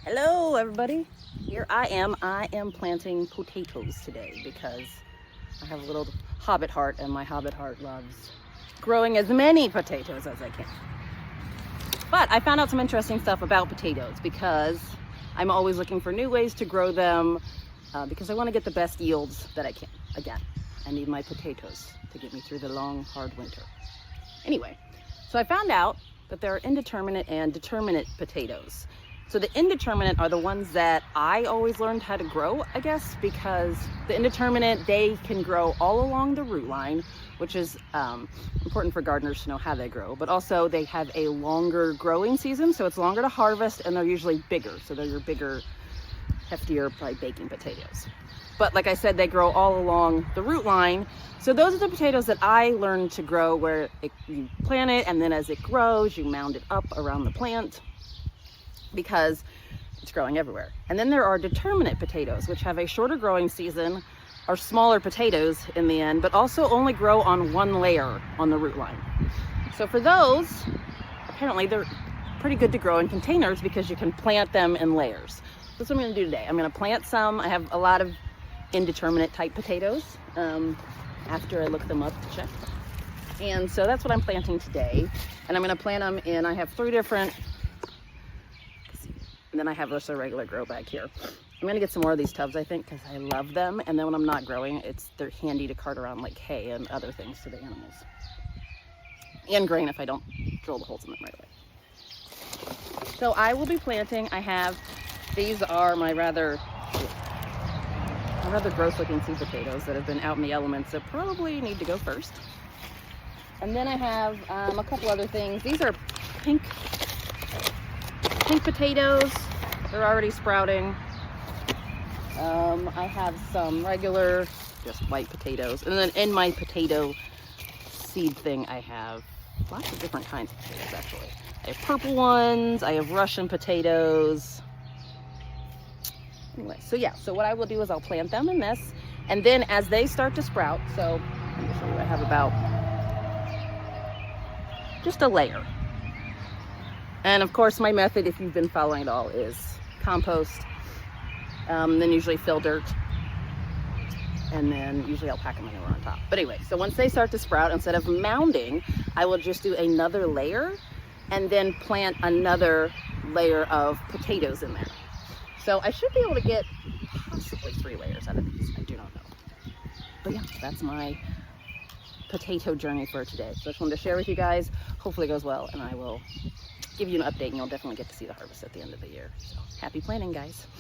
Hello everybody, here I am planting potatoes today because I have a little hobbit heart and my hobbit heart loves growing as many potatoes as I can. But I found out some interesting stuff about potatoes because I'm always looking for new ways to grow them because I want to get the best yields that I can. Again, I need my potatoes to get me through the long hard winter. Anyway, so I found out that there are indeterminate and determinate potatoes. So the indeterminate are the ones that I always learned how to grow, I guess, because the indeterminate, they can grow all along the root line, which is important for gardeners to know how they grow, but also they have a longer growing season, so it's longer to harvest, and they're usually bigger. So they're your bigger, heftier, probably baking potatoes. But like I said, they grow all along the root line. So those are the potatoes that I learned to grow where you plant it, and then as it grows, you mound it up around the plant, because it's growing everywhere. And then there are determinate potatoes, which have a shorter growing season, are smaller potatoes in the end, but also only grow on one layer on the root line. So for those, apparently they're pretty good to grow in containers because you can plant them in layers. That's what I'm gonna do today. I'm gonna plant some. I have a lot of indeterminate type potatoes after I look them up to check. And so that's what I'm planting today. And I'm gonna plant them in, I have 3 different, and then I have just a regular grow bag here. I'm gonna get some more of these tubs, I think, because I love them. And then when I'm not growing, they're handy to cart around like hay and other things to the animals. And grain if I don't drill the holes in them right away. So I will be planting. These are my rather gross looking seed potatoes that have been out in the elements that probably need to go first. And then I have a couple other things. These are pink potatoes. They're already sprouting. I have some regular, just white potatoes. And then in my potato seed thing, I have lots of different kinds of potatoes, actually. I have purple ones. I have Russian potatoes. Anyway, so yeah, so what I will do is I'll plant them in this. And then as they start to sprout, so let me show you, I have about just a layer. And of course, my method, if you've been following it all, is compost, then usually fill dirt, and then usually I'll pack a manure on top. But anyway, so once they start to sprout, instead of mounding, I will just do another layer and then plant another layer of potatoes in there. So I should be able to get possibly 3 layers out of these. I do not know. But yeah, that's my potato journey for today. So I just wanted to share with you guys. Hopefully it goes well, and I will give you an update, and you'll definitely get to see the harvest at the end of the year. So happy planting, guys.